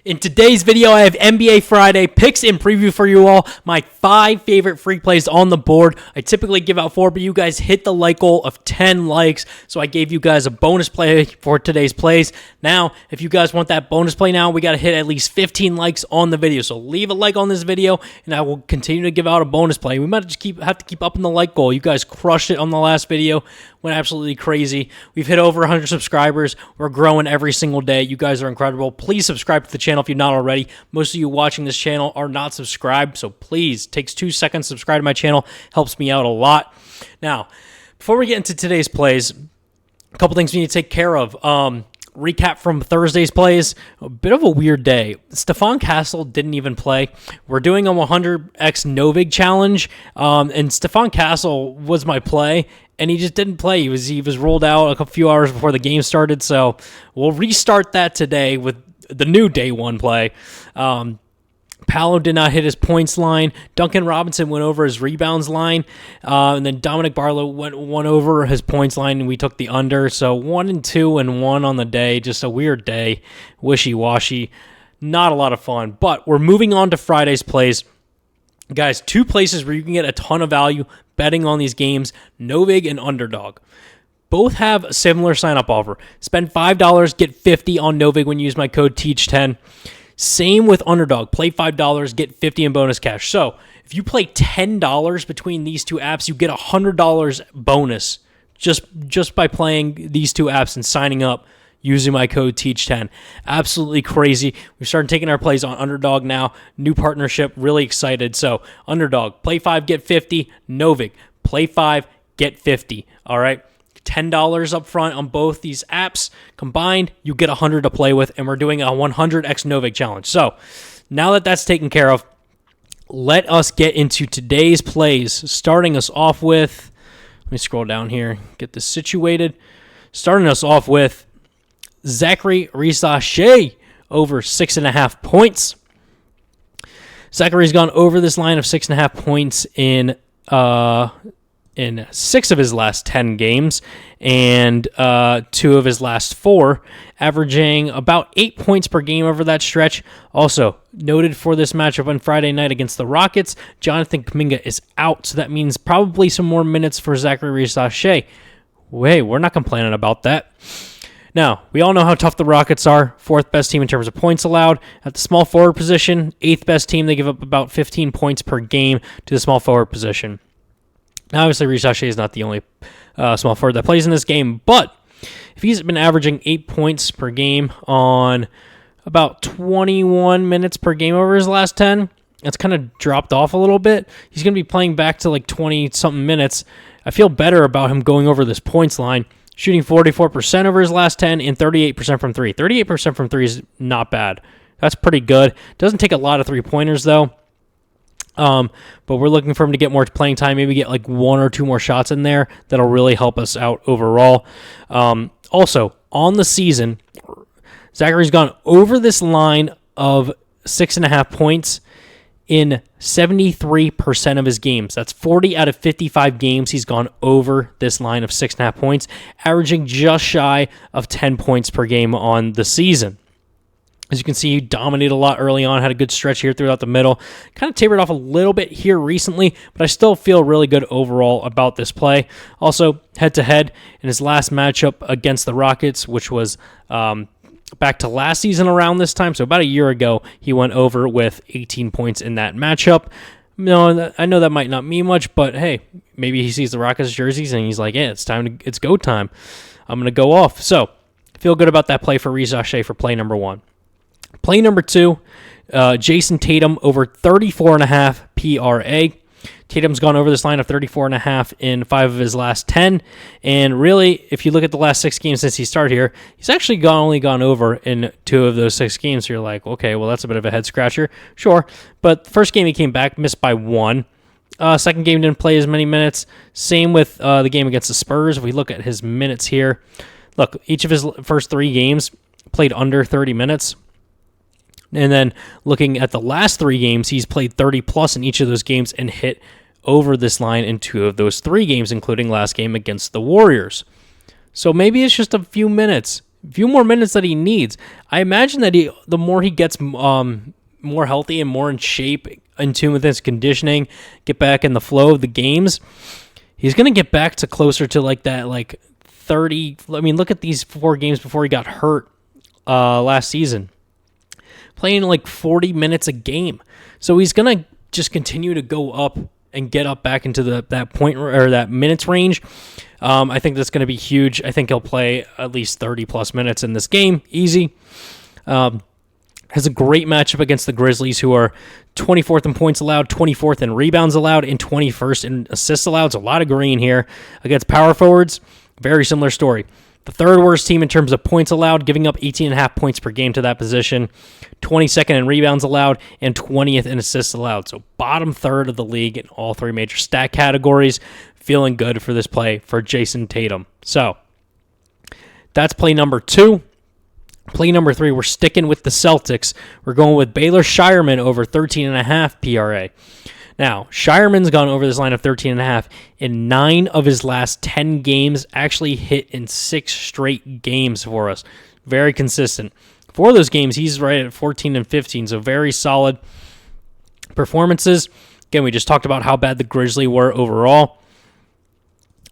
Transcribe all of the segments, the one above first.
In today's video, I have NBA Friday picks and preview for you all. My 5 favorite free plays on the board. I typically give out 4, but you guys hit the like goal of 10 likes. So I gave you guys a bonus play for today's plays. Now, if you guys want that bonus play now, we got to hit at least 15 likes on the video. So leave a like on this video, and I will continue to give out a bonus play. We might just have to keep upping the like goal. You guys crushed it on the last video. Went absolutely crazy. We've hit over 100 subscribers. We're growing every single day. You guys are incredible. Please subscribe to the channel if you're not already. Most of you watching this channel are not subscribed, so please, takes 2 seconds, subscribe to my channel. Helps me out a lot. Now, before we get into today's plays, a couple things we need to take care of. Recap from Thursday's plays. A bit of a weird day. Stephon Castle didn't even play. We're doing a 100x Novig challenge, and Stephon Castle was my play, and he just didn't play. He was rolled out a few hours before the game started, so we'll restart that today with the new day 1 play. Paolo did not hit his points line. Duncan Robinson went over his rebounds line. And then Dominic Barlow went over his points line, and we took the under. So 1 and 2 and 1 on the day. Just a weird day. Wishy-washy. Not a lot of fun. But we're moving on to Friday's plays. Guys, 2 places where you can get a ton of value betting on these games. Novig and Underdog. Both have a similar sign-up offer. Spend $5, get $50 on Novig when you use my code TEACH10. Same with Underdog. Play $5, get $50 in bonus cash. So if you play $10 between these 2 apps, you get $100 bonus just by playing these 2 apps and signing up using my code TEACH10. Absolutely crazy. We've started taking our plays on Underdog now. New partnership. Really excited. So Underdog, play 5, get 50. Novig, play 5, get 50. All right. $10 up front on both these apps. Combined, you get 100 to play with, and we're doing a 100x Novig challenge. So now that that's taken care of, let us get into today's plays. Starting us off with, let me scroll down here, get this situated. Starting us off with Zachary Risachet over 6.5 points. Zachary's gone over this line of 6.5 points in 6 of his last 10 games and 2 of his last 4, averaging about 8 points per game over that stretch. Also, noted for this matchup on Friday night against the Rockets, Jonathan Kuminga is out, so that means probably some more minutes for Zachary Risachet. Hey, we're not complaining about that. Now, we all know how tough the Rockets are. 4th best team in terms of points allowed. At the small forward position, 8th best team. They give up about 15 points per game to the small forward position. Now, obviously, Risachet is not the only small forward that plays in this game, but if he's been averaging 8 points per game on about 21 minutes per game over his last 10, that's kind of dropped off a little bit. He's going to be playing back to like 20-something minutes. I feel better about him going over this points line, shooting 44% over his last 10 and 38% from 3. 38% from 3 is not bad. That's pretty good. Doesn't take a lot of 3-pointers, though. But we're looking for him to get more playing time, maybe get like 1 or 2 more shots in there. That'll really help us out overall. Also, on the season, Zachary's gone over this line of 6.5 points in 73% of his games. That's 40 out of 55 games he's gone over this line of 6.5 points, averaging just shy of 10 points per game on the season. As you can see, he dominated a lot early on, had a good stretch here throughout the middle. Kind of tapered off a little bit here recently, but I still feel really good overall about this play. Also, head-to-head in his last matchup against the Rockets, which was back to last season around this time, so about a year ago, he went over with 18 points in that matchup. No, I know that might not mean much, but hey, maybe he sees the Rockets jerseys and he's like, yeah, it's go time. I'm going to go off. So, feel good about that play for Risachet for play number 1. Play number 2, Jayson Tatum over 34.5 PRA. Tatum's gone over this line of 34.5 in 5 of his last 10. And really, if you look at the last 6 games since he started here, he's actually only gone over in 2 of those 6 games. So you're like, okay, well, that's a bit of a head scratcher. Sure. But the first game he came back, missed by 1. Second game didn't play as many minutes. Same with the game against the Spurs. If we look at his minutes here, look, each of his first 3 games played under 30 minutes. And then looking at the last 3 games, he's played 30-plus in each of those games and hit over this line in 2 of those 3 games, including last game against the Warriors. So maybe it's just a few minutes. few more minutes that he needs. I imagine that the more he gets more healthy and more in shape, in tune with his conditioning, get back in the flow of the games, he's going to get back to closer to like that, like 30. I mean, look at these 4 games before he got hurt last season, playing like 40 minutes a game. So he's going to just continue to go up and get up back into that point or that minutes range. I think that's going to be huge. I think he'll play at least 30 plus minutes in this game, easy. Has a great matchup against the Grizzlies, who are 24th in points allowed, 24th in rebounds allowed, and 21st in assists allowed. It's a lot of green here. Against power forwards, very similar story. The third worst team in terms of points allowed, giving up 18.5 points per game to that position, 22nd in rebounds allowed, and 20th in assists allowed. So bottom third of the league in all 3 major stat categories. Feeling good for this play for Jayson Tatum. So that's play number 2. Play number 3, we're sticking with the Celtics. We're going with Baylor Shyman over 13.5 PRA. Now, Shireman's gone over this line of 13.5 in 9 of his last 10 games, actually hit in 6 straight games for us. Very consistent. For those games, he's right at 14 and 15, so very solid performances. Again, we just talked about how bad the Grizzlies were overall.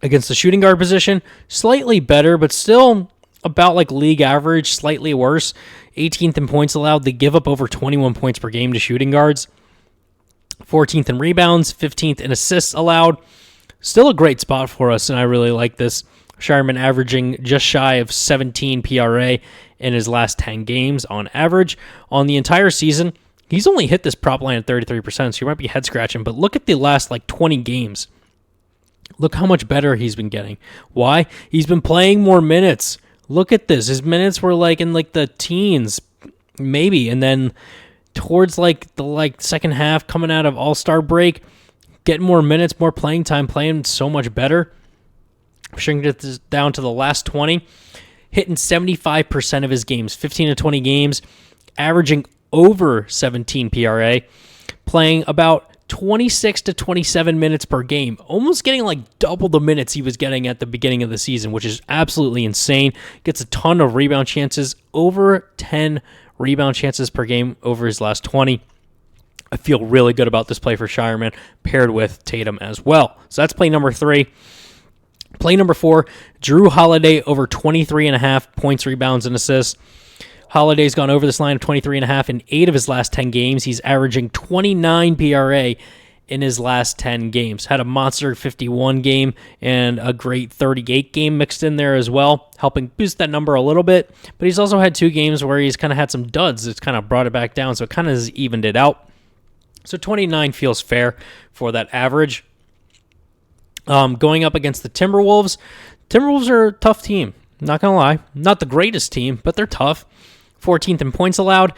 Against the shooting guard position, slightly better, but still about like league average, slightly worse. 18th in points allowed. They give up over 21 points per game to shooting guards. 14th in rebounds, 15th in assists allowed. Still a great spot for us, and I really like this. Shyman averaging just shy of 17 PRA in his last 10 games on average. On the entire season, he's only hit this prop line at 33%, so you might be head-scratching, but look at the last like 20 games. Look how much better he's been getting. Why? He's been playing more minutes. Look at this. His minutes were like in like the teens, maybe, and then towards like the second half, coming out of All-Star break, getting more minutes, more playing time, playing so much better. Shrinking it down to the last 20, hitting 75% of his games, 15 to 20 games, averaging over 17 PRA, playing about 26 to 27 minutes per game, almost getting like double the minutes he was getting at the beginning of the season, which is absolutely insane. Gets a ton of rebound chances, over 10 rebound chances per game over his last 20. I feel really good about this play for Shyman, paired with Tatum as well. So that's play number 3. Play number 4, Jrue Holiday over 23.5 points, rebounds, and assists. Holiday's gone over this line of 23.5 in 8 of his last 10 games. He's averaging 29 PRA in his last 10 games. Had a monster 51 game and a great 38 game mixed in there as well, helping boost that number a little bit. But he's also had 2 games where he's kind of had some duds. It's kind of brought it back down, so it kind of has evened it out. So 29 feels fair for that average. Going up against the Timberwolves. Timberwolves are a tough team. Not going to lie. Not the greatest team, but they're tough. 14th in points allowed,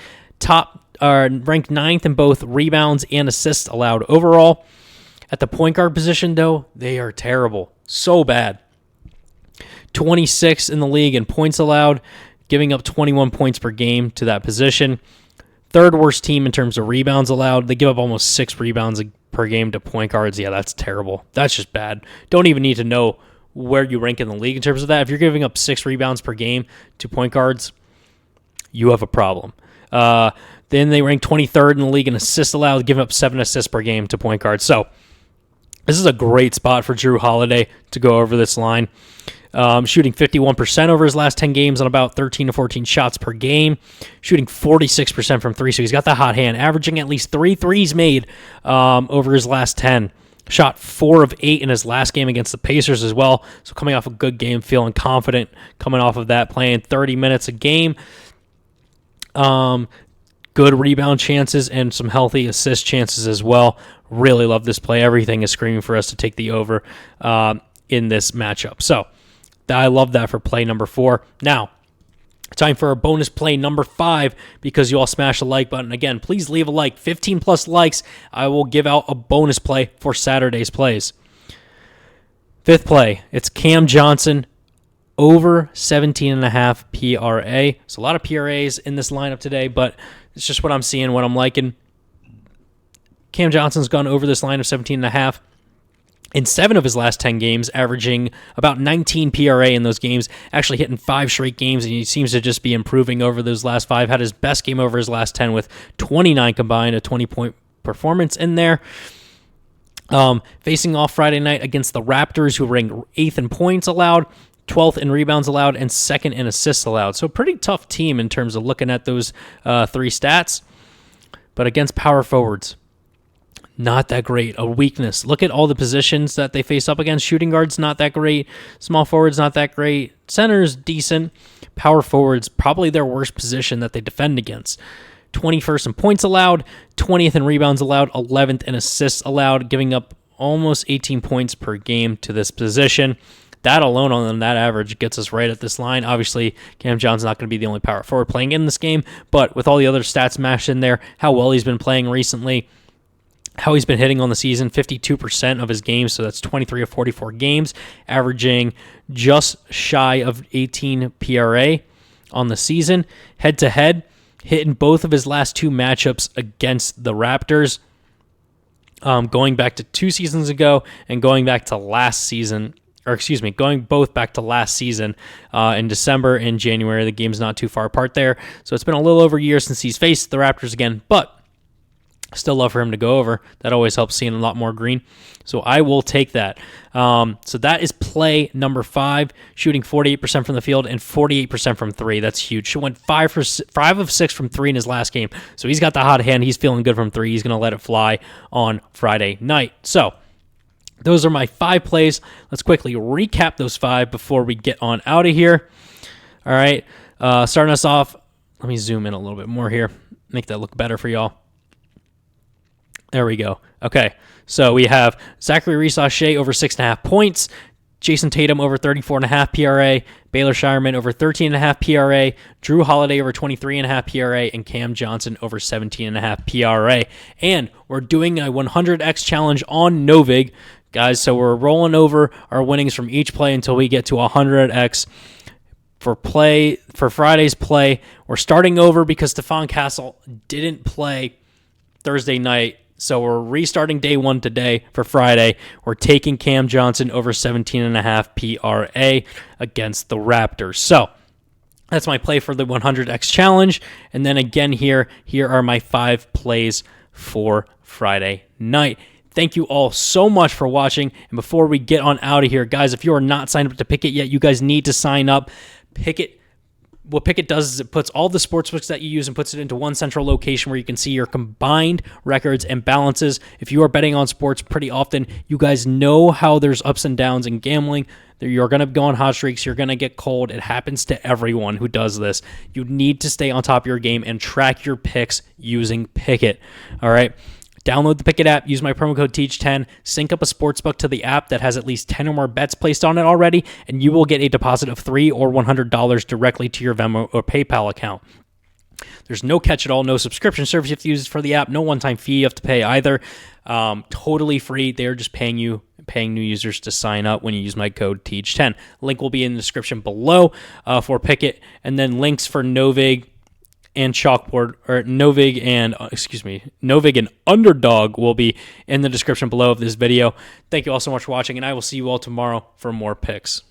ranked 9th in both rebounds and assists allowed overall. At the point guard position, though, they are terrible. So bad. 26th in the league in points allowed, giving up 21 points per game to that position. Third worst team in terms of rebounds allowed. They give up almost 6 rebounds per game to point guards. Yeah, that's terrible. That's just bad. Don't even need to know where you rank in the league in terms of that. If you're giving up 6 rebounds per game to point guards, you have a problem. Then they rank 23rd in the league in assists allowed, giving up 7 assists per game to point guards. So this is a great spot for Jrue Holiday to go over this line. Shooting 51% over his last 10 games on about 13 to 14 shots per game. Shooting 46% from 3, so he's got the hot hand. Averaging at least 3 threes made over his last 10. Shot 4 of 8 in his last game against the Pacers as well. So coming off a good game, feeling confident coming off of that, playing 30 minutes a game. Good rebound chances and some healthy assist chances as well. Really love this play. Everything is screaming for us to take the over in this matchup. So I love that for play number 4. Now, time for our bonus play number 5 because you all smashed the like button. Again, please leave a like. 15 plus likes, I will give out a bonus play for Saturday's plays. 5th play, it's Cam Johnson over 17.5 PRA. So a lot of PRAs in this lineup today, but it's just what I'm seeing, what I'm liking. Cam Johnson's gone over this line of 17.5. in 7 of his last 10 games, averaging about 19 PRA in those games, actually hitting 5 straight games, and he seems to just be improving over those last 5. Had his best game over his last 10 with 29 combined, a 20-point performance in there. Facing off Friday night against the Raptors, who ranked 8th in points allowed, 12th in rebounds allowed, and 2nd in assists allowed. So pretty tough team in terms of looking at those 3 stats. But against power forwards, not that great. A weakness. Look at all the positions that they face up against. Shooting guards, not that great. Small forwards, not that great. Centers, decent. Power forwards, probably their worst position that they defend against. 21st in points allowed, 20th in rebounds allowed, 11th in assists allowed, giving up almost 18 points per game to this position. That alone on that average gets us right at this line. Obviously, Cam Johnson's not going to be the only power forward playing in this game, but with all the other stats mashed in there, how well he's been playing recently, how he's been hitting on the season, 52% of his games, so that's 23 of 44 games, averaging just shy of 18 PRA on the season. Head-to-head, hitting both of his last 2 matchups against the Raptors, going back to 2 seasons ago and going back to last season, going both back to last season in December and January. The game's not too far apart there, so it's been a little over a year since he's faced the Raptors again, but still love for him to go over. That always helps seeing a lot more green. So I will take that. So that is play number 5, shooting 48% from the field and 48% from 3. That's huge. She went 5 of 6 from 3 in his last game. So he's got the hot hand. He's feeling good from 3. He's going to let it fly on Friday night. So those are my 5 plays. Let's quickly recap those 5 before we get on out of here. All right. Starting us off, let me zoom in a little bit more here. Make that look better for y'all. There we go. Okay, so we have Zachary Reese-Shea over 6.5 points, Jayson Tatum over 34.5 PRA, Baylor Shyman over 13.5 PRA, Drew Holiday over 23.5 PRA, and Cam Johnson over 17.5 PRA. And we're doing a 100x challenge on Novig, guys, so we're rolling over our winnings from each play until we get to 100x. For Friday's play, we're starting over because Stephon Castle didn't play Thursday night. So we're restarting day 1 today for Friday. We're taking Cam Johnson over 17.5 PRA against the Raptors. So that's my play for the 100x challenge. And then again here are my 5 plays for Friday night. Thank you all so much for watching. And before we get on out of here, guys, if you are not signed up to Pikkit yet, you guys need to sign up. What Pikkit does is it puts all the sportsbooks that you use and puts it into one central location where you can see your combined records and balances. If you are betting on sports pretty often, you guys know how there's ups and downs in gambling. You're going to go on hot streaks. You're going to get cold. It happens to everyone who does this. You need to stay on top of your game and track your picks using Pikkit. All right. Download the Pikkit app, use my promo code TEACH10, sync up a sportsbook to the app that has at least 10 or more bets placed on it already, and you will get a deposit of $3 or $100 directly to your Venmo or PayPal account. There's no catch at all, no subscription service you have to use for the app, no one-time fee you have to pay either. Totally free. They're just paying new users to sign up when you use my code TEACH10. Link will be in the description below for Pikkit, and then links for Novig and Chalkboard, or Novig and Underdog will be in the description below of this video. Thank you all so much for watching, and I will see you all tomorrow for more picks.